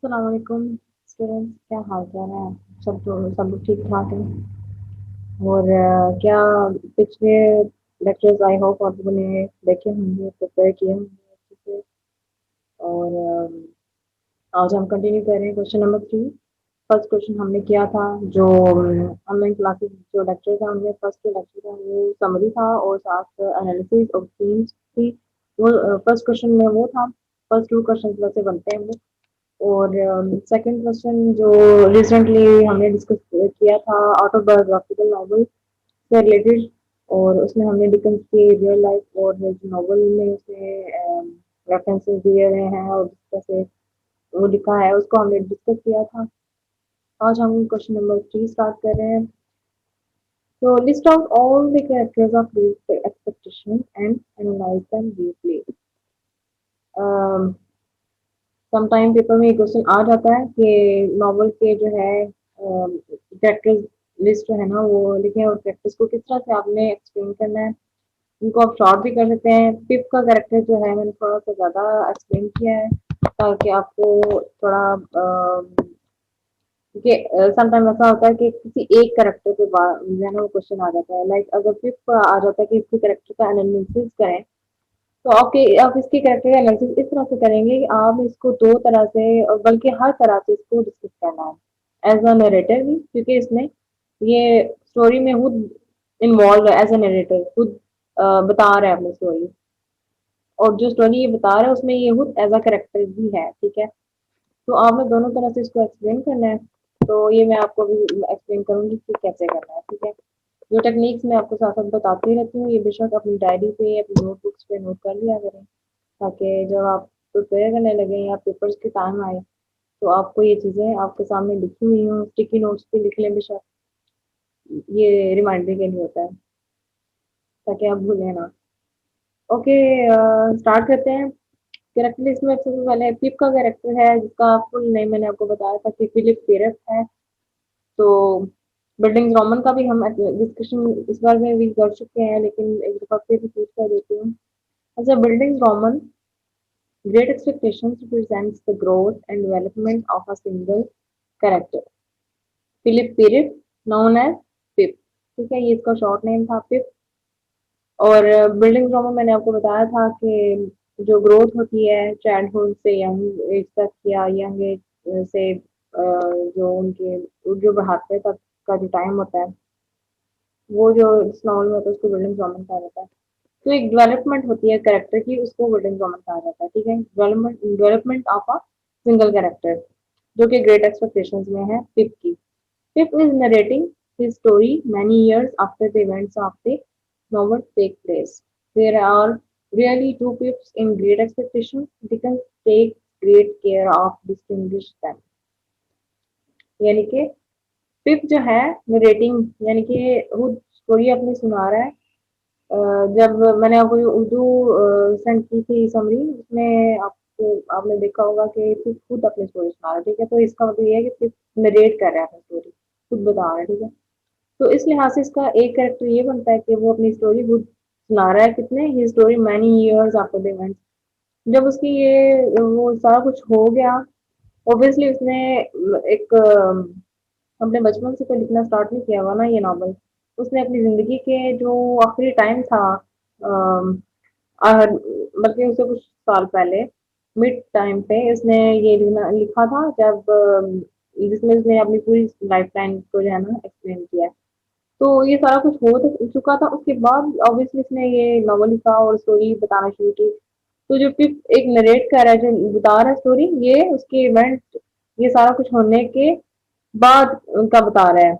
अस्सलाम वालेकुम स्टूडेंट्स, क्या हाल चाल है? सब लोग ठीक ठाक हैं। और क्या पिछले लेक्चर्स आई होप आप लोगों ने देखे होंगे, प्रिपेयर किए होंगे अच्छे से। और आज हम कंटिन्यू कर रहे हैं क्वेश्चन नंबर 3। फर्स्ट क्वेश्चन हमने किया था, जो ऑनलाइन क्लासेस जो लेक्चर था उनमें फर्स्ट जो लेक्चर था वो समरी था और साथ एनालिसिस ऑफ थीम्स थी। वो फर्स्ट क्वेश्चन में वो था। फर्स्ट टू क्वेश्चन वैसे बनते हैं वो। और सेकंड क्वेश्चन जो रिसेंटली हमने डिस्कस किया था, ऑटोबायोग्राफिकल नॉवल से रिलेटेड। और उसमें हमने डिकन्स की रियल लाइफ और नॉवल में उसने रेफरेंसेस दिए हुए हैं और जिस तरह से वो लिखा है उसको हमने डिस्कस किया था। आज हम क्वेश्चन नंबर 3 स्टार्ट कर रहे हैं। तो list out all the characters of expectation and analyse them deeply. Sometime paper में एक क्वेश्चन आ जाता है कि नॉवल के जो है कैरेक्टर्स लिस्ट जो है ना वो लिखे और कैरेक्टर्स को किस तरह से आपने एक्सप्लेन करना है। इनको आप शॉर्ट भी कर सकते हैं। पिप का कैरेक्टर जो है मैंने थोड़ा सा ज़्यादा एक्सप्लेन किया है ताकि आपको थोड़ा क्योंकि समटाइम ऐसा होता है कि किसी एक कैरेक्टर पे जो है ना वो क्वेश्चन आ जाता है। लाइक अगर पिप आ जाता है कि इसके कैरेक्टर का एनालिसिस करें, तो आप इसके कैरेक्टर का एनालिसिस इस तरह से करेंगे कि आप इसको दो तरह से और बल्कि हर तरह से इसको डिस्कस करना है। एज अ नरेटर भी, क्योंकि इसमें ये स्टोरी में खुद इन्वॉल्व है, एज अ नरेटर खुद बता रहा है अपनी स्टोरी। और जो स्टोरी ये बता रहा है उसमें ये खुद एज अ कैरेक्टर भी है, ठीक है। तो आपने दोनों तरह से इसको एक्सप्लेन करना है। तो ये मैं आपको भी एक्सप्लेन करूंगी कि कैसे करना है, ठीक है। जो टेक्निक्स मैं आपको साथ साथ बताती रहती हूँ, ये बेशक अपनी डायरी पे अपनी नोटबुक्स पे नोट कर लिया करें ताकि जब आप प्रिपेयर करने लगे या पेपर्स के टाइम आए तो आपको ये चीज़ें आपके सामने लिखी हुई हों। स्टिकी नोट्स पे लिख लें बेशक, ये रिमाइंडर के लिए होता है ताकि आप भूलें ना। ओके, स्टार्ट करते हैं। कैरेक्टर लिस्ट में सबसे पहले पिप का कैरेक्टर है जिसका फुल नेम मैंने आपको बताया था कि फिलिप पेरस है। तो बिल्डिंग्स रोमन का भी हम डिस्कशन इस बार में भी कर चुके हैं, लेकिन एक दफा फिर रिपीट कर देती हूँ। अच्छा, buildings Roman great expectations represents the growth and development of a single character. Philip Pirrip, known as Pip, ठीक है, ये इसका शॉर्ट नेम था पिप। और बिल्डिंग ड्रामा मैंने आपको बताया था कि जो ग्रोथ होती है चाइल्डहुड से यंग एज तक या यंग एज से जो उनके जो बुढ़ापे तक का जो टाइम होता है वो जो इस नॉवल में होता है उसको बिल्डिंग ड्रामा कहा जाता है। तो एक डेवलपमेंट होती है कैरेक्टर की, उसको बिल्डिंग ड्रामा कहा जाता है, ठीक है। Development of a single character जो कि ग्रेट एक्सपेक्टेशंस में है पिप की। Pip is narrating his story many years after the events of the novel take place. There are really two Pips in Great Expectations. Dickens takes great care of distinguish them. यानी कि पिप जो है narrating यानी कि खुद story अपनी सुना रहा है। जब मैंने आपको ये उर्दू सेंड की थी समरी, उसमें आपको आपने देखा होगा कि पिप खुद अपनी स्टोरी सुना रहा है, ठीक है। तो इसका मतलब ये है कि पिप नरेट कर रहा है अपनी स्टोरी, खुद बता रहा है, ठीक है। तो इस लिहाज से इसका एक कैरेक्टर ये बनता है कि वो अपनी स्टोरी खुद सुना रहा है। कितने ही story many years after the event, जब उसकी ये वो सारा कुछ हो गया। ऑब्वियसली उसने एक अपने बचपन से तो लिखना स्टार्ट नहीं किया हुआ ना ये नॉवल। उसने अपनी जिंदगी के जो आखिरी टाइम था, बल्कि उससे कुछ साल पहले मिड टाइम पे उसने ये लिखा था जब जिसमें उसने अपनी पूरी लाइफ लाइन को जो है ना एक्सप्लेन किया है। तो ये सारा कुछ हो तो चुका था, उसके बाद ऑब्वियसली इसने ये नॉवल लिखा और स्टोरी बताना शुरू की। तो जो पिप एक नरेट कर रहा है, जो बता रहा है स्टोरी, ये उसके इवेंट ये सारा कुछ होने के बाद उनका बता रहा है।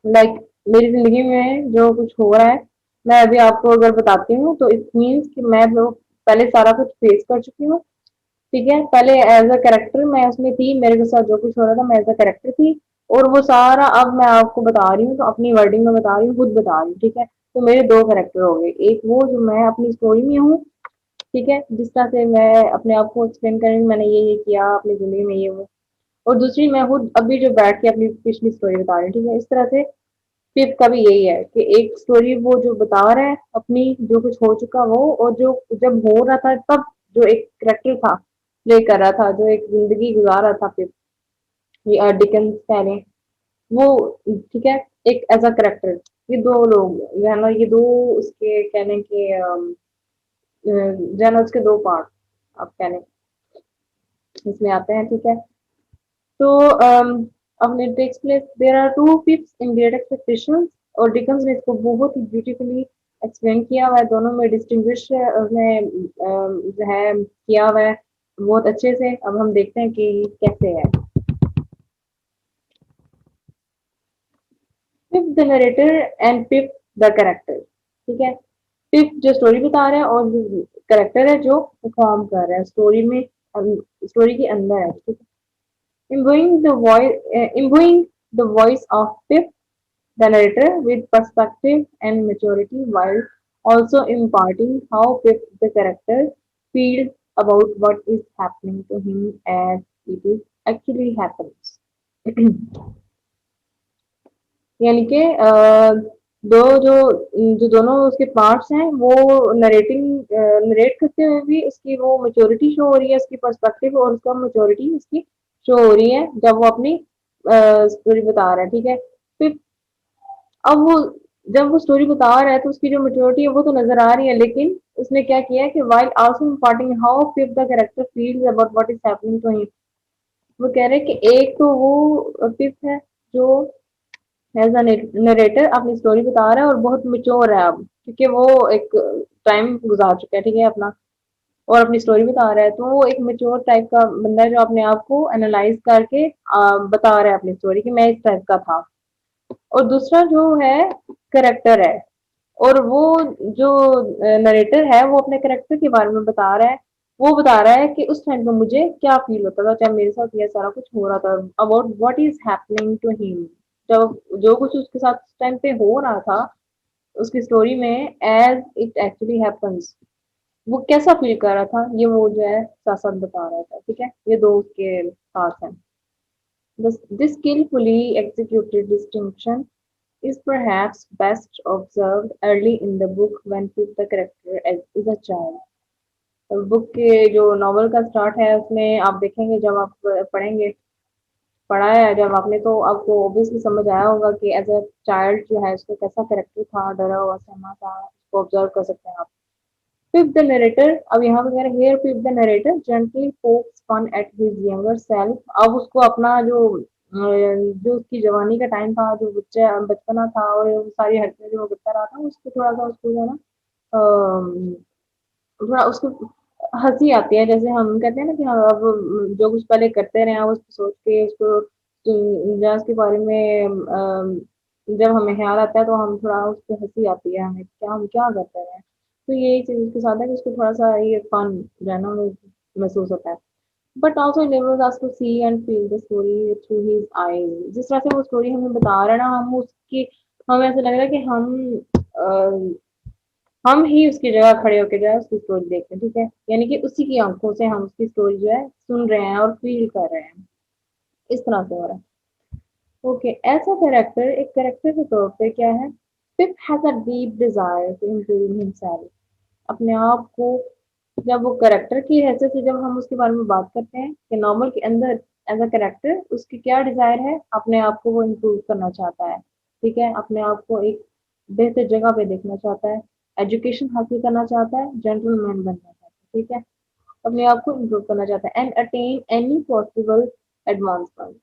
लाइक मेरी जिंदगी में जो कुछ हो रहा है मैं अभी आपको अगर बताती हूँ तो इट मीन्स कि मैं लोग पहले सारा कुछ फेस कर चुकी हूँ, ठीक है। पहले एज अ कैरेक्टर मैं उसमें थी, मेरे के साथ जो कुछ हो रहा था मैं एज अ कैरेक्टर थी। और वो सारा अब मैं आपको बता रही हूँ, तो अपनी वर्डिंग में बता रही हूँ, खुद बता रही हूँ, ठीक है। तो मेरे दो कैरेक्टर हो गए, एक वो जो मैं अपनी स्टोरी में हूँ, ठीक है, जिस तरह से मैं अपने आप को एक्सप्लेन करूँगी मैंने ये किया अपनी जिंदगी में ये वो। और दूसरी मैं खुद अभी जो बैठ के अपनी पिछली स्टोरी बता रही हूँ, ठीक है। इस तरह से फिर का भी यही है कि एक स्टोरी वो जो बता रहा है अपनी जो कुछ हो चुका वो, और जो जब हो रहा था तब जो एक करेक्टर था प्ले कर रहा था, जो एक जिंदगी गुजार रहा था पिप, ये डिकन्स कह लें वो, ठीक है, एक एज अ करेक्टर। ये दो लोग जो है ना, ये दो उसके कहने के जो है ना उसके दो पार्ट आप कहने इसमें आते हैं, ठीक है। तो अपने text place there are two Pips in Great Expectations, और डिकन्स ने इसको बहुत ही ब्यूटीफुली एक्सप्लेन किया हुआ है, दोनों में डिस्टिंग्विश उसने जो है किया हुआ है बहुत अच्छे से। अब हम देखते हैं कि कैसे है। Pip the narrator and Pip the character, ठीक है। पिप जो स्टोरी बता रहा है और जो कैरेक्टर है जो परफॉर्म कर रहा है स्टोरी में, स्टोरी के अंदर है, ठीक है। imbuing the voice of Pip the narrator with perspective and maturity, while also imparting how Pip the character feels about what is happening to him as it is actually happens. यानी कि दो जो जो दोनों उसके पार्ट्स हैं वो narrate करते हुए भी उसकी वो मेच्योरिटी शो हो रही है, उसकी पर्सपेक्टिव और उसका मेच्योरिटी उसकी शो हो रही है जब वो अपनी स्टोरी बता रहा है, ठीक है। फिर अब वो जब वो स्टोरी बता रहा है तो उसकी जो मेच्योरिटी है वो तो नजर आ रही है, लेकिन उसने क्या किया है कि while also imparting how Pip the character feels about what is happening to him. वो कह रहे हैं कि एक तो वो पिप है जो एज अ नरेटर अपनी स्टोरी बता रहा है और बहुत मेच्योर है अब, क्योंकि वो एक टाइम गुजार चुका है, ठीक है, अपना, और अपनी स्टोरी बता रहा है, तो वो एक मेच्योर टाइप का बंदा है जो अपने आप को एनालाइज करके बता रहा है अपनी स्टोरी कि मैं इस टाइप का था। और दूसरा जो है करेक्टर है, और वो जो नरेटर है वो अपने करेक्टर के बारे में बता रहा है। वो बता रहा है कि उस टाइम पे मुझे क्या फील होता था, चाहे मेरे साथ ये सारा कुछ हो रहा था, about what is happening to him, जब जो कुछ उसके साथ उस टाइम पे हो रहा था उसकी स्टोरी में, एज इट एक्चुअली हैपन्स, वो कैसा फील कर रहा था, ये वो जो है साथ साथ बता रहा था, ठीक है। ये दो उसके पार्ट्स हैं। This skillfully executed distinction is perhaps best observed early in the book when the character is a child. Book के जो नॉवल का स्टार्ट है उसमें आप देखेंगे, जब आप पढ़ेंगे, पढ़ा है जब आपने, तो आपको ऑब्वियसली समझ आया होगा कि एज अ चाइल्ड जो है उसका कैसा कैरेक्टर था, डरा हुआ सहमा था, उसको ऑब्जर्व कर सकते हैं आप। फिफ्थ द नरेटर, अब यहाँ पे कह रहे हैं here Pip the narrator gently pokes fun at his younger self. अब उसको अपना जो उसकी जवानी का टाइम था, जो बच्चा बचपना था और वो सारी हरकतें जो वो करता रहा था, उसको थोड़ा सा उसको जो है ना थोड़ा उसको हंसी आती है, जैसे हम कहते हैं ना कि हाँ, अब जो कुछ पहले करते रहे हैं उसको सोच के उसको या उसके बारे में जब हमें ख्याल आता है तो हम थोड़ा उस पर हंसी आती है, हमें क्या हम क्या करते रहे हैं। तो यही चीज उसके साथ है कि उसको थोड़ा सा ये फन जो है ना वो महसूस होता है। But also enables us to see and feel the story through his eyes। जिस तरह से वो स्टोरी हमें बता रहा है ना, हम उसकी, हमें ऐसा लग रहा है कि हम ही उसकी जगह खड़े होकर जो है उसकी स्टोरी देखते हैं, ठीक है, यानी कि उसी की आंखों से हम उसकी स्टोरी जो है सुन रहे हैं और फील कर रहे हैं, इस तरह से हो रहा है। ओके, ऐसा कैरेक्टर एक कैरेक्टर के तौर पे क्या है, Pip has a deep desire to improve himself, अपने आप को, जब वो कैरेक्टर की हैसियत से जब हम उसके बारे में बात करते हैं कि नॉर्मल के अंदर एज अ कैरेक्टर उसकी क्या डिजायर है, अपने आप को वो इम्प्रूव करना चाहता है, ठीक है, अपने आप को एक बेहतर जगह पे देखना चाहता है, एजुकेशन हासिल करना चाहता है, जेंटलमैन बनना चाहता है, ठीक है, अपने आप को इम्प्रूव करना चाहता है, and attain any possible advancement.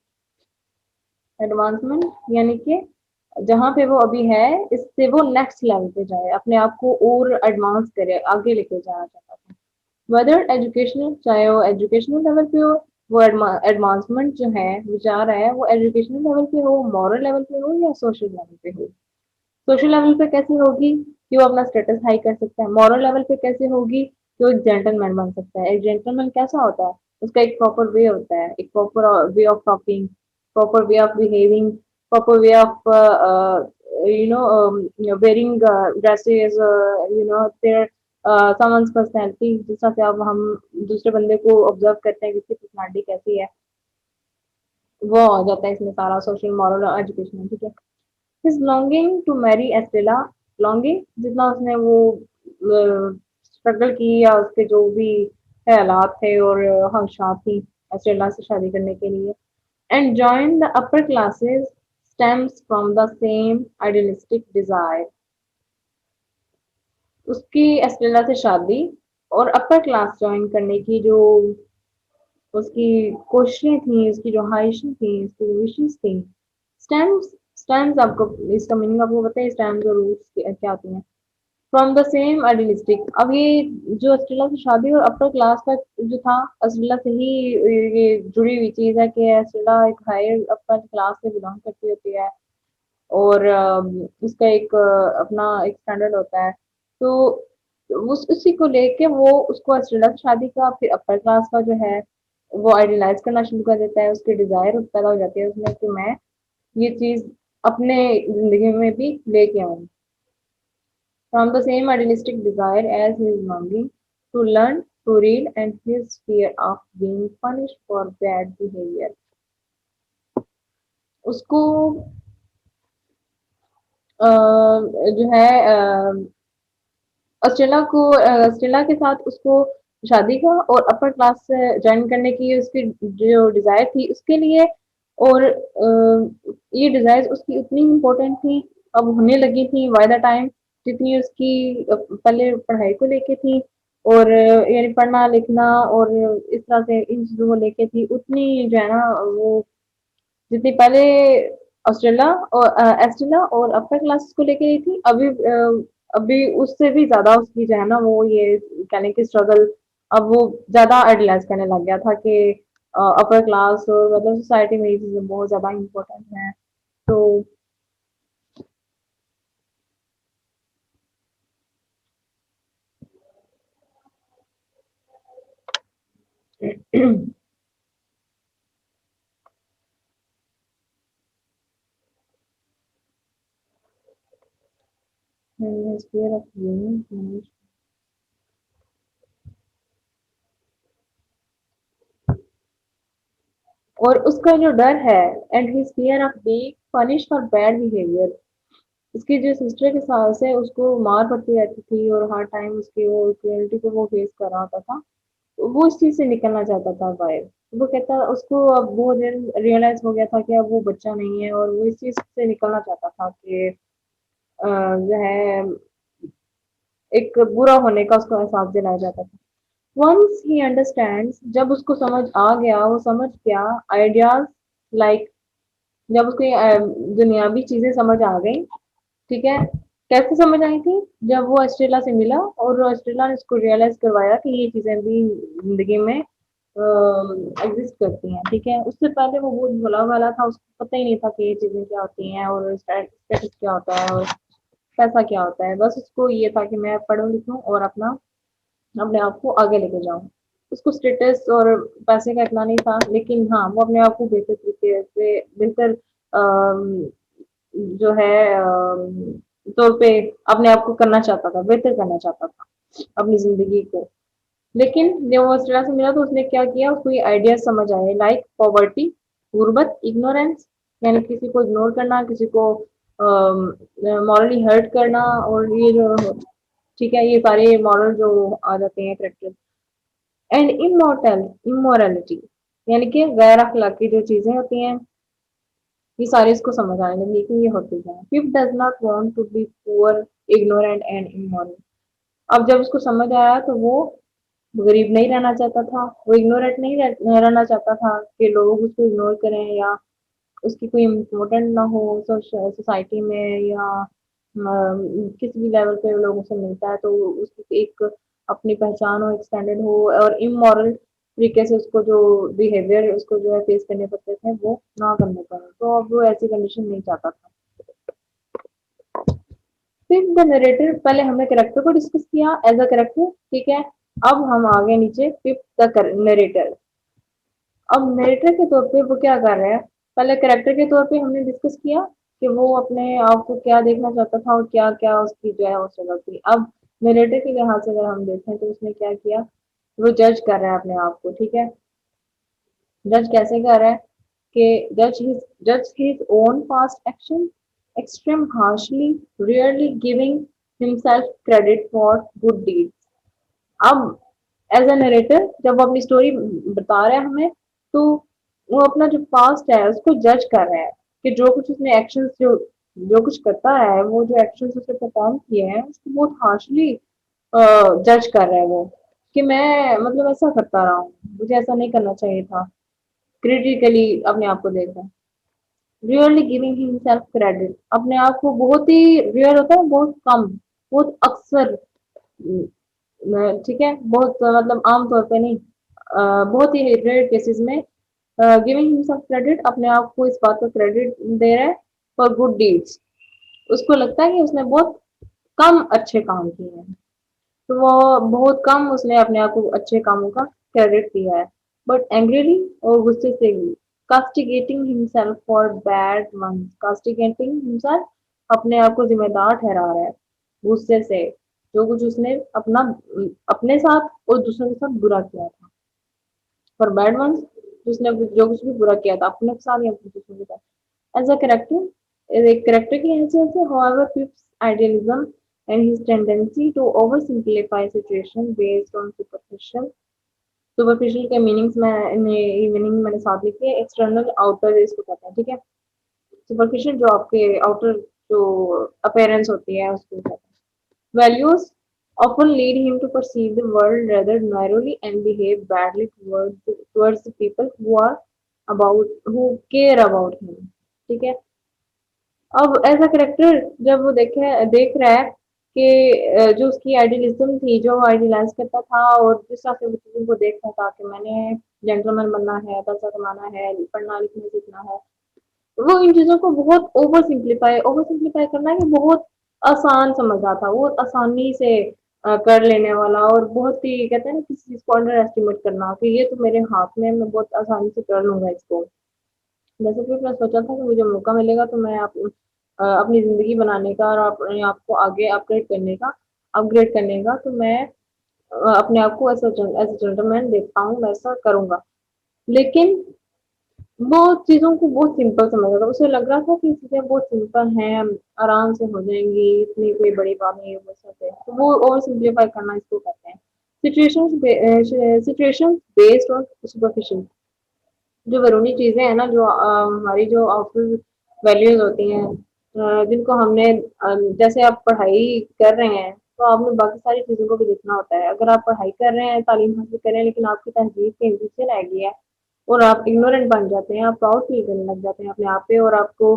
Advancement यानी कि जहाँ पे वो अभी है इससे वो नेक्स्ट लेवल पे जाए, अपने आप को और एडवांस करे, आगे लेके जाना चाहता था। वेदर एजुकेशनल, चाहे वो एजुकेशनल लेवल पे हो, वो एडवांसमेंट जो है वो चाह रहा है, वो एजुकेशनल लेवल पे हो, मॉरल लेवल पे हो या सोशल लेवल पे हो। सोशल लेवल पे कैसे होगी कि वो अपना स्टेटस हाई कर सकता है, मॉरल लेवल पे कैसे होगी कि वो एक जेंटलमैन बन सकता है। एक जेंटलमैन कैसा होता है, उसका एक प्रॉपर वे होता है, एक proper way of talking, proper way of behaving, proper way of wearing dresses, their someone's personality, जिस तरह से अब हम दूसरे बंदे को ऑब्जर्व करते हैं किसकी पर्सनालिटी कैसी है, वो आ जाता है इसमें सारा सोशल मॉरल और एजुकेशन, ठीक है। His longing to marry Estella, longing जितना उसने वो स्ट्रगल की या उसके जो भी ख्यालात थे और ख्वाहिशात थी एस्ट्रेला से शादी करने के लिए। And join the upper classes stems from the same idealistic desire. उसकी एस्ट्रेला से शादी और अपर क्लास ज्वाइन करने की जो उसकी कोशिशें थी, उसकी जो ख्वाहिशें थी, उसकी जो विशेस थी। स्टेम्स स्टेम्स आपको इसका मीनिंग आपको पता है, स्टेम्स और रूट्स क्या होती हैं? From the same idealistic. अब ये जो अस्ट्रेला से शादी और अपर क्लास का जो था, अस्ट्रेला से ही ये जुड़ी हुई चीज है कि अस्ट्रेला एक हायर अपर क्लास से बिलोंग करती होती है और उसका एक अपना एक स्टैंडर्ड होता है। तो उस उसी को लेके वो उसको अस्ट्रेला से शादी का फिर अपर क्लास का जो है वो आइडियलाइज करना शुरू कर देता है, उसके डिजायर पैदा हो जाती है उसमें कि मैं ये चीज अपने जिंदगी में भी लेके आऊँ। From the same idealistic desire as his longing to learn, to read, and his fear of being punished for bad behavior. उसको जो है ऑस्ट्रेला के साथ उसको शादी का और अपर क्लास से ज्वाइन करने की उसकी जो डिजायर थी उसके लिए। और ये डिजायर उसकी उतनी इम्पोर्टेंट थी, अब होने लगी थी बाय द टाइम, जितनी उसकी पहले पढ़ाई को लेके थी और यानी पढ़ना लिखना और इस तरह से इन चीजों को लेके थी, उतनी जो है ना वो जितनी पहले एस्ट्रेला और अपर क्लासेस को लेके रही थी, अभी उससे भी ज्यादा उसकी जो है ना वो ये कहने की स्ट्रगल, अब वो ज्यादा आइडियलाइज करने लग गया था कि अपर क्लास और मतलब सोसाइटी में ये चीजें बहुत ज्यादा इम्पोर्टेंट हैं। तो fear of being punished। और उसका जो डर है and his fear of being punish for bad behaviour. उसकी जो सिस्टर के सास है उसको मार पड़ती रहती थी और हर टाइम उसकी वो रियलिटी को वो फेस कर रहा होता था, तो वो इस चीज से निकलना चाहता था बाहर। वो कहता उसको अब वो दिन रियलाइज हो गया था कि अब वो बच्चा नहीं है और वो इस चीज से निकलना चाहता था कि जो है एक बुरा होने का उसको एहसास दिलाया जाता था। वंस ही अंडरस्टैंड्स, जब उसको समझ आ गया, वो समझ गया आइडियाज लाइक, जब उसको ये दुनियावी चीजें समझ आ गई, ठीक है। कैसे समझ आई थी? जब वो ऑस्ट्रेलिया से मिला और ऑस्ट्रेलिया ने उसको रियलाइज करवाया कि ये चीजें भी जिंदगी में एग्जिस्ट करती हैं, ठीक है। उससे पहले वो बहुत भला वाला था, उसको पता ही नहीं था कि ये चीजें क्या होती हैं और स्टेटस क्या होता है और पैसा क्या होता है। बस उसको ये था कि मैं पढ़ूं लिखूं और अपने आप को आगे लेके जाऊं। उसको स्टेटस और पैसे का इतना नहीं था, लेकिन हाँ वो अपने आप को बेहतर तरीके से बेहतर जो है तौर पे अपने आप को करना चाहता था, बेहतर करना चाहता था अपनी जिंदगी को। लेकिन जब वो ऑस्ट्रेलिया से मिला तो उसने क्या किया, उसको ये आइडिया समझ आए लाइक पॉवर्टी, गुर्बत, इग्नोरेंस, यानी किसी को इग्नोर करना, किसी को मॉरली हर्ट करना, और ये जो ठीक है ये सारे मॉरल जो आ जाते हैं करेक्टर। एंड इमोरलिटी, यानी कि गैर अखलाकी जो चीजें होती हैं, ये सारे इसको समझ आने लगे कि ये होती है। Pip does not want to be poor, ignorant and immoral. अब जब उसको समझ आया तो वो गरीब नहीं रहना चाहता था, वो इग्नोरेंट नहीं रहना चाहता था कि लोग उसको इग्नोर करें या उसकी कोई इम्पोर्टेंट ना हो सोसाइटी में, या किसी भी लेवल पे लोगों से मिलता है तो उसकी एक अपनी पहचान हो, एक स्टैंडर्ड हो, और इमोरल तरीके से उसको जो बिहेवियर उसको जो है फेस करने पड़ते थे वो ना करने पड़े, तो अब वो ऐसी कंडीशन नहीं चाहता था। फिर द नरेटर, पहले हमने करेक्टर को डिस्कस किया एज अ करेक्टर, ठीक है। अब हम आगे नीचे फिफ्थ द नरेटर। अब नरेटर के तौर पे वो क्या कर रहा है? पहले करेक्टर के तौर पे हमने डिस्कस किया कि वो अपने आप को क्या देखना चाहता था और क्या क्या उसकी जो है वो स्ट्रगल थी। अब नरेटर के लिहाज से अगर हम देखें तो उसने क्या किया, वो जज कर रहा है अपने आप को, ठीक है। जज कैसे कर रहा है कि जज his own past action extreme harshly, rarely giving himself credit for good deeds। अब एज अ नरेटर जब वो अपनी स्टोरी बता रहा है हमें, तो वो अपना जो पास्ट है उसको जज कर रहा है कि जो कुछ उसने एक्शंस जो जो कुछ करता है, वो जो एक्शंस उसने परफॉर्म किए हैं उसको बहुत हार्शली जज कर रहा है वो, कि मैं मतलब ऐसा करता रहा हूँ, मुझे ऐसा नहीं करना चाहिए था, क्रिटिकली अपने आप को देख रहा है। रियरली गिविंग हिमसेल्फ क्रेडिट, अपने आप को बहुत ही रियर होता है, बहुत कम, बहुत अक्सर, ठीक है, बहुत मतलब आम तौर पे नहीं, बहुत ही रेयर केसेस में गिविंग हिमसेल्फ क्रेडिट, अपने आप को इस बात का क्रेडिट दे रहा है फॉर गुड डीड्स। उसको लगता है कि उसने बहुत कम अच्छे काम किए हैं, तो वो बहुत कम उसने अपने आप को अच्छे कामों का क्रेडिट दिया है। बट एंग्रीली और गुस्से से भी, castigating himself for bad ones, castigating himself, अपने आप को जिम्मेदार ठहरा रहा है गुस्से से, जो कुछ उसने अपना अपने साथ और दूसरों के साथ बुरा किया था, फॉर बैड वंस, जिसने जो कुछ भी बुरा किया था अपने साथ या अपने दूसरों के साथ। एज अ कैरेक्टर, एक कैरेक्टर की हैसियत से, however Pip's idealism and his tendency to oversimplify situation based on superficial के मीनिंग्स मैंने मीनिंग मैंने साथ लिखी है, एक्सटर्नल आउटर इसको कहते हैं, ठीक है। सुपरफिशियल जो आपके आउटर जो अपेयरेंस होती है उसको कहते हैं। Values often lead him to perceive the world rather narrowly and behave badly towards the people who are who care about him, ठीक है। अब एज अ करेक्टर जब वो देख रहा है कि जो उसकी आइडियलिज्म थी, जो आइडियलाइज करता था और जिस तरह से वो चीज़ों को देखता था कि मैंने जेंटलमैन बनना है, पैसा कमाना है, पढ़ना लिखना सीखना है, वो इन चीज़ों को बहुत ओवर सिंप्लीफाई करना है कि बहुत आसान समझ आता, बहुत आसानी से कर लेने वाला, और बहुत ही कहते हैं ना किसी चीज़ को अंडर एस्टिमेट करना कि ये तो मेरे हाथ में है, मैं बहुत आसानी से कर लूंगा इसको। जैसे कि मैं सोचा था कि मुझे मौका मिलेगा तो मैं अपनी ज़िंदगी बनाने का और अपने आप को आगे अपग्रेड करने का, तो मैं अपने आप को एज अ जेंटलमैन देखता हूँ, मैं ऐसा करूँगा। लेकिन वो चीज़ों को बहुत सिंपल समझ रहा था, उसे लग रहा था कि चीज़ें बहुत सिंपल हैं, आराम से हो जाएंगी, इतनी कोई बड़ी बात नहीं है वो सब है। तो वो ओवर सिंप्लीफाई करना इसको कहते हैं। सिचुएशंस बेस्ड ऑन सुपरफिशियल, जो बैरूनी चीजें हैं ना, जो हमारी जो आउटफुल वैल्यूज होती हैं, जिनको हमने जैसे आप पढ़ाई कर रहे हैं तो आपने बाकी सारी चीजों को भी देखना होता है। अगर आप पढ़ाई कर रहे हैं, तालीम हासिल कर रहे हैं, लेकिन आपकी तहजीब कहीं पीछे रह गई है और आप इग्नोरेंट बन जाते हैं, आप प्राउड फील करने लग जाते हैं अपने आप पे, और आपको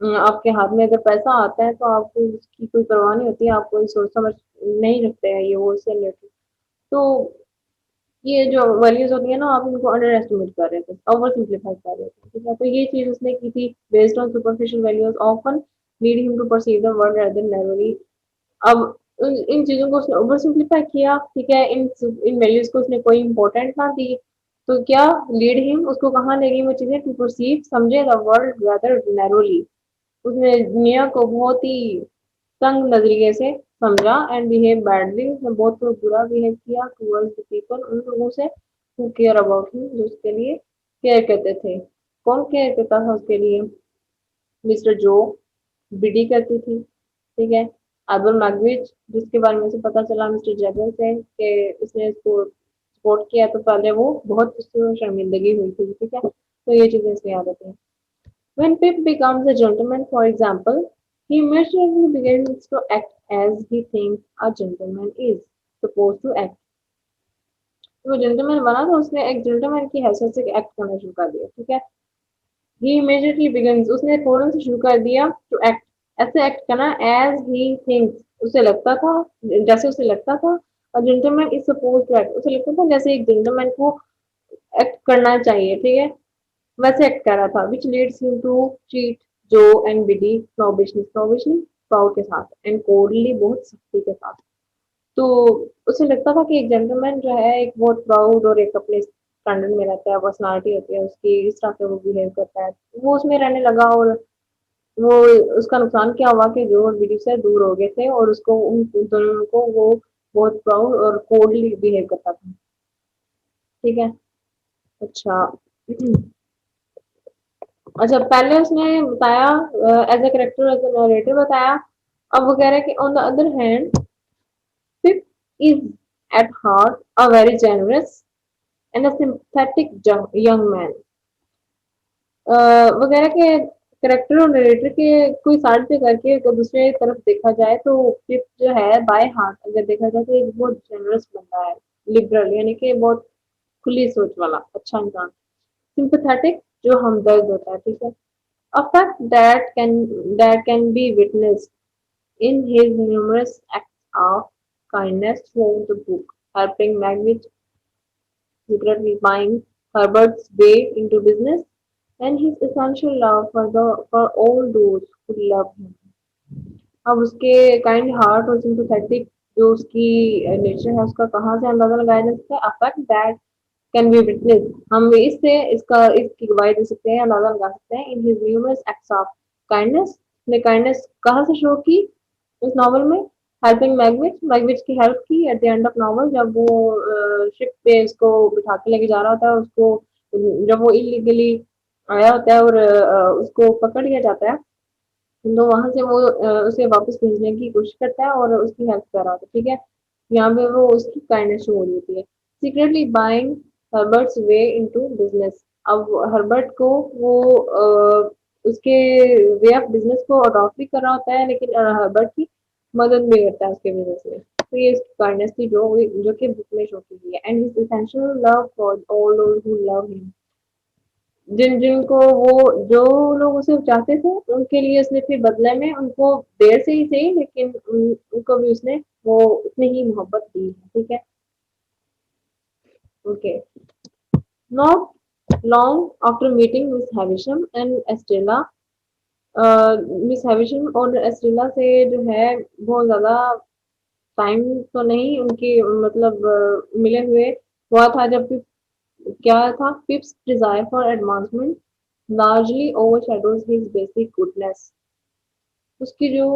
आपके हाथ में अगर पैसा आता है तो आपको उसकी कोई परवाह नहीं होती, आप कोई सोच समझ नहीं रखते हैं ये वो उससे रिलेटेड। तो ये जो वैल्यूज होती है ना, आप इनको अंडर एस्टिमेट कर रहे थे, ओवर सिंप्लीफाई कर रहे थे, ठीक है। तो ये चीज उसने की थी, based on superficial values often lead him to perceive the world rather narrowly. अब इन चीजों को उसने ओवर सिंप्लीफाई किया, ठीक है, इन वैल्यूज को उसने कोई इंपॉर्टेंट ना दी, तो क्या लीड हिम, उसको कहाँ ले गई वो चीजें, टू परसीव, समझे द वर्ल्ड रेदर नैरोली, उसने दुनिया को बहुत ही तंग नजरिए से समझा, एंड बिहेव बैडली, उसने बहुत बुरा बिहेव किया टूवर्ड्स द पीपल, उन लोगों से हु केयर अबाउट हिम, जो उसके लिए केयर करते थे। कौन केयर करता था उसके लिए? मिस्टर जो, बीडी करती थी, ठीक है, एल्बर्ट मैग्विच, जिसके बारे में से पता चला मिस्टर जेबल से कि इसने इसको सपोर्ट किया, तो पहले वो बहुत उसको शर्मिंदगी हुई थी, ठीक है। तो ये चीजें इसमें याद आती हैं। When Pip becomes a gentleman, for example, he immediately begins to act as he thinks a gentleman is supposed to act. तो वो जेंटलमैन बना तो उसने एक जेंटलमैन की हैसियत से एक्ट करना शुरू कर दिया, ठीक है। He immediately begins, उसने फौरन से शुरू कर दिया to act, ऐसे एक्ट करना, as he thinks, उसे लगता था, जैसे उसे लगता था, a gentleman is supposed to act, उसे लगता था जैसे एक जेंटलमैन को एक्ट करना चाहिए, ठीक है, वैसे एक्ट कर रहा था, विच लीड्स हिम टू चीट Joe and Biddy snobbishly proud के साथ, एंड कोल्डली बहुत सख्ती के साथ। तो उसे लगता था कि एक जेंटलमैन जो है एक बहुत प्राउड और एक अपने स्टैंडर्ड में रहता है, पर्सनालिटी होती है उसकी, इस तरह से वो बिहेव करता है, वो उसमें रहने लगा, और वो उसका नुकसान क्या हुआ कि जो और बिडी से दूर हो गए थे, और उसको उन दोनों को वो बहुत प्राउड और कोल्डली बिहेव करता था, ठीक है। अच्छा अच्छा, पहले उसने बताया as a character, as a narrator बताया, अब वो कह रहा है कि on the other hand Pip is at heart a very generous and a sympathetic young man. वगैरह के करेक्टर और नरेटर के कोई साइड पे करके तो दूसरे तरफ देखा जाए तो पिप जो है बाय हार्ट अगर देखा जाए तो एक बहुत जनरस बंदा है, लिबरल यानी कि बहुत खुली सोच वाला अच्छा इंसान, सिंपैथेटिक जो हमदर्द होता है, ठीक है, a fact that can be witnessed in his numerous acts of kindness throughout the book, helping Magwitch secretly buying Herbert's way into business, and his essential love for all those who love him. अब उसके kind heart और sympathetic जो उसकी nature है उसका कहाँ से अंदाजा लगाया जा सकता है, affect that can be witness, हम इससे इसकी गवाही दे सकते हैं, अंदाजा लगा सकते हैं, in his numerous acts of kindness, ने काइंडनेस कहाँ से शो की इस नॉवल में, हेल्पिंग मैगविच, मैगविच की हेल्प की at the end of novel, जब वो शिप पे उसको बिठा के लेके जा रहा होता है उसको, जब वो इलीगली आया होता है और उसको पकड़ लिया जाता है तो वहां से वो उसे वापस भेजने की कोशिश करता है और उसकी हेल्प कर रहा होता है, ठीक है, यहाँ पे वो उसकी काइंडनेस शो हो रही होती है, सीक्रेटली बाइंग हर्बर्ट्स वे इनटू बिजनेस, अब हर्बर्ट को वो उसके वे ऑफ बिजनेस को अडॉप्ट भी कर रहा होता है लेकिन हर्बर्ट की मदद भी करता है उसके बिजनेस में, तो ये उसकी काइंडनेस थी जो कि बुक में शो की गई है, and his essential love for all those who love him, जिन जिनको वो जो लोग उसे चाहते थे उनके लिए उसने फिर बदले में उनको देर से ही सही लेकिन उनको भी उसने वो उतनी ही मोहब्बत दी है, ठीक है, okay, not long after meeting Miss Havisham and Estella, Miss Havisham और एस्टेला से जो है बहुत ज्यादा टाइम तो नहीं उनकी मतलब मिले हुए हुआ था जब क्या था, पिप्स desire for advancement largely overshadows his basic goodness, उसकी जो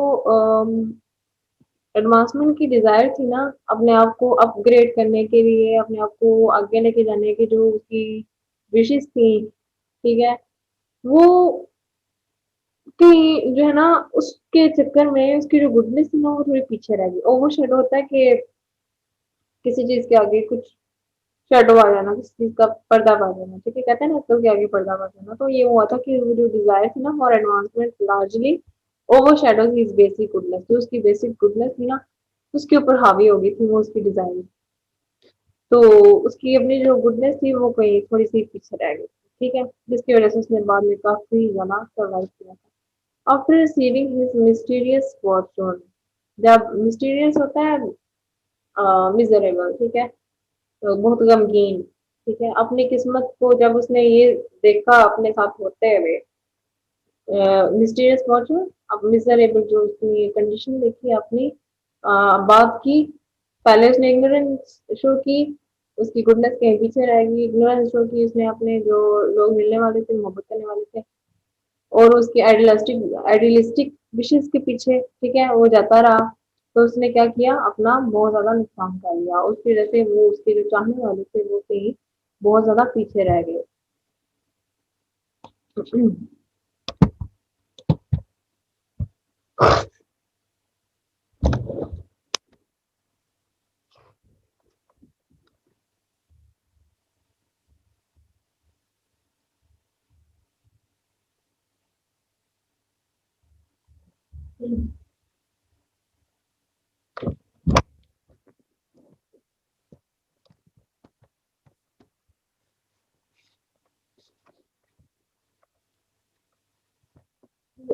एडवांसमेंट की डिजायर थी ना, अपने आप को अपग्रेड करने के लिए अपने आप को आगे लेके जाने की जो उसकी विशेष थी, ठीक है, वो कि जो है ना उसके चक्कर में उसकी जो गुडनेस थी ना वो थोड़ी पीछे रह गई, ओवरशेडो होता है कि किसी चीज के आगे कुछ शेडो आ जाना, किसी चीज का पर्दा पड़ जाना, ठीक है, कहते हैं ना अक्ल के आगे पर्दा पड़ जाना, तो ये हुआ था कि वो जो डिजायर थी ना for advancement largely over shadows his basic goodness, जो उसकी बेसिक गुडनेस थी ना उसके ऊपर हावी हो गई थी वो उसकी डिजायर, तो उसकी अपनी जो गुडनेस थी वो कहीं थोड़ी सी पीछे रह गई, ठीक है, जिसकी वजह से उसने बाद में काफी ज्यादा सर्वाइव किया था after receiving his mysterious Fortune, जब मिस्टीरियस होता है मिजरेबल, ठीक है, तो बहुत गमगीन, ठीक है, अपनी किस्मत को जब उसने ये देखा अपने साथ होते हुए मिस्टीरियस फॉर्चून, अब मिजरेबल जो उसकी कंडीशन देखी अपनी बात की, पहले उसने इग्नोरेंस शो की, उसकी गुडनेस कहीं पीछे रहेगी, इग्नोरेंस शो की उसने अपने जो लोग मिलने वाले थे मोहब्बत करने वाले थे और उसकी आइडियलिस्टिक विशेष के पीछे, ठीक है, वो जाता रहा, तो उसने क्या किया अपना बहुत ज्यादा नुकसान कर लिया, उसकी वजह से वो उसके जो चाहने वाले थे वो कहीं बहुत ज्यादा पीछे रह गए।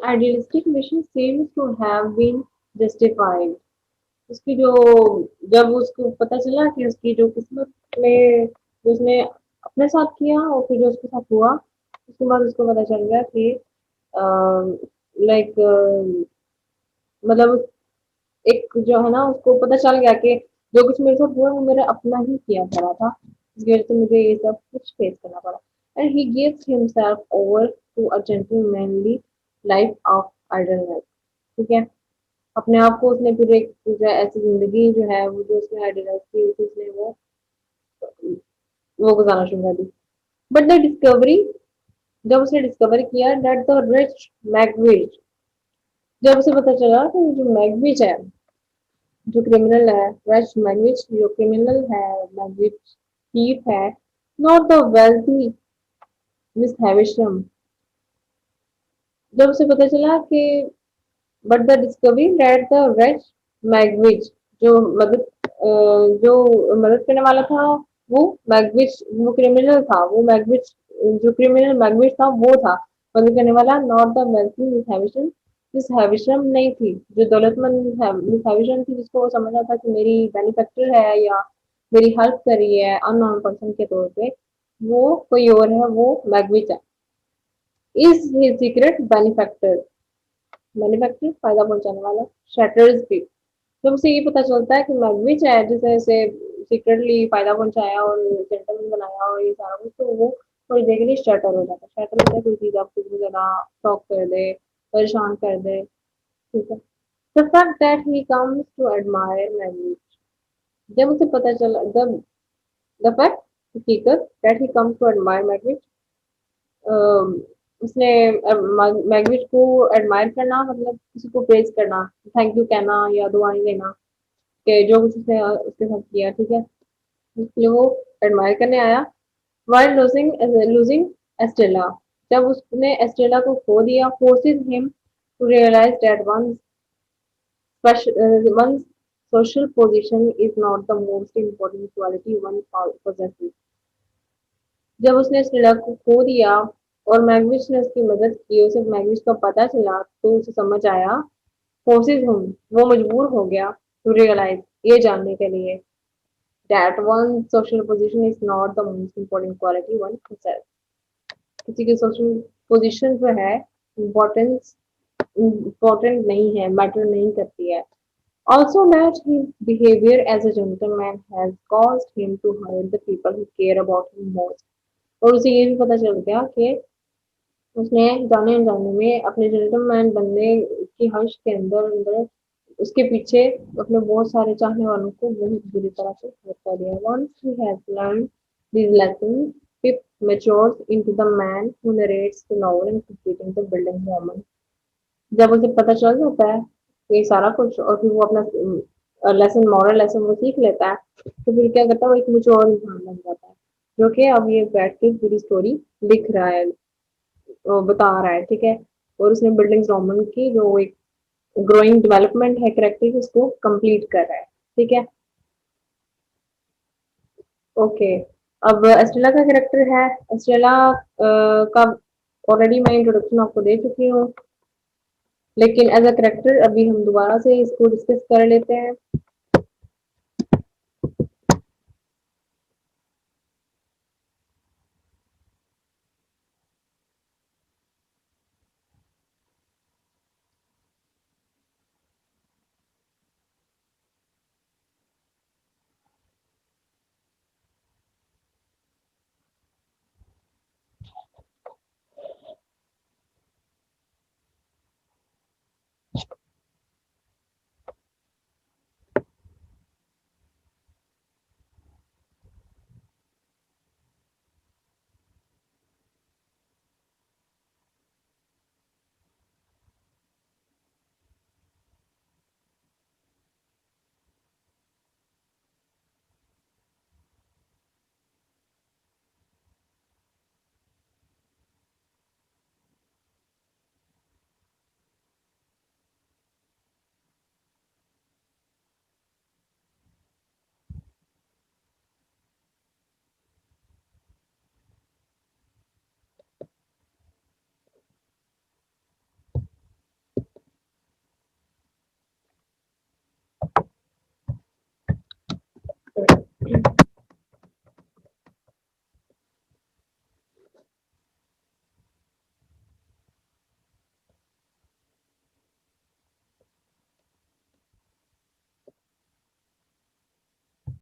Idealistic mission seems to have been justified, उसकी जो जब उसको पता चला कि उसकी जो किस्मत में जो उसने अपने साथ किया और फिर जो उसके साथ हुआ उसके बाद उसको पता चल गया कि लाइक मतलब एक जो है ना उसको पता चल गया कि जो कुछ मेरे साथ हुआ वो मेरा अपना ही किया करा था, इसकी वजह से मुझे ये सब कुछ फेस करना पड़ा, and he gives himself over to a gentlemanly life of idleness, ठीक है, अपने आप को उसने फिर एक जो ऐसी जिंदगी जो है वो जो उसने आइडियलाइज की उसने वो गुजारना शुरू कर दी, बट द डिस्कवरी, जब उसने डिस्कवर किया दैट द रिच मैगविच, जब उसे पता चला कि जो मैगविच है जो क्रिमिनल है, रश मैगविच जो क्रिमिनल है, मैगविच थीफ है, नॉट द वेल्थी मिस हैविशम। जब उसे पता चला कि but the discovery that the rush Magwitch जो मदद जो मदद करने वाला था, वो मैगविच वो क्रिमिनल था, वो मैगविच जो क्रिमिनल मैगविच था वो था मदद करने वाला, not the wealthy Miss Havisham. Miss Havisham नहीं थी, जो दौलतमंद है मिस हैविशम थी, जिसको वो समझा था कि मेरी बेनिफैक्टर है या मेरी हेल्प कर रही है अननोन पर्सन के तौर पे, वो कोई और है, वो मैगविच है। Is his secret benefactor, benefactor फायदा पहुंचाने वाला, शैटर्स भी। जब उसे ये पता चलता है कि मैगविच है जिसने उसे सीक्रेटली फायदा पहुंचाया और जेंटलमैन बनाया और ये सारा कुछ, तो वो थोड़ी देर के लिए शटर हो जाता है। शटर होता है कोई चीज आपको बहुत ज्यादा शॉक कर दे, परेशान कर दे, ठीक है। The fact that he comes to admire Magwitch, जब उसे पता चला, जब द फैक्ट हकीकत that he comes to admire Magwitch, उसने मैगविच को एडमायर करना मतलब किसी को प्रेज करना, थैंक यू कहना या दुआएं देना कि जो कुछ उसने उसके साथ किया, ठीक है, इसलिए वो एडमायर करने आया। वाइल लूजिंग लूजिंग एस्टेला, जब उसने एस्टेला को खो दिया, forces him to realise that one's social position is not the most important quality one possesses। जब उसने एस्टेला को खो दिया और मैगविच ने उसकी मदद की, उसे मैगविच का पता चला, तो उसे समझ आया, फोर्सेस हूँ, वो मजबूर हो गया टू रियलाइज, ये जानने के लिए, that one social position is not the most important quality one possess। किसी की सोशल पोजीशन जो है इम्पोर्टेंस इम्पोर्टेंट नहीं है, मैटर नहीं करती है। Also that his behavior as a gentleman has caused him to hurt the people who care about him most। और उसे ये भी पता चल गया कि उसने जाने अनजाने में अपने जेंटलमैन बनने की हर्ष के अंदर अंदर उसके पीछे अपने बहुत सारे चाहने वालों को बहुत बुरी तरह से हर्ट कर दिया। Once he has learned these lessons, Pip matures into the man who narrates the novel and completing the building woman। जब उसे पता चल जाता है ये सारा कुछ और फिर वो अपना लेसन, मॉरल लेसन वो सीख लेता है, तो फिर क्या करता है, वो एक मैच्योर इंसान बन जाता है, जो कि अब ये बैठ के पूरी स्टोरी लिख रहा है, बता रहा है, ठीक है। और उसने बिल्डिंग्स रोमन की जो एक ग्रोइंग डेवलपमेंट है करेक्टर की, उसको कंप्लीट कर रहा है, ठीक है। ओके, अब एस्टेला का करेक्टर है, एस्टेला का ऑलरेडी मैं इंट्रोडक्शन आपको दे चुकी हूँ, लेकिन एज अ करेक्टर अभी हम दोबारा से इसको डिस्कस कर लेते हैं।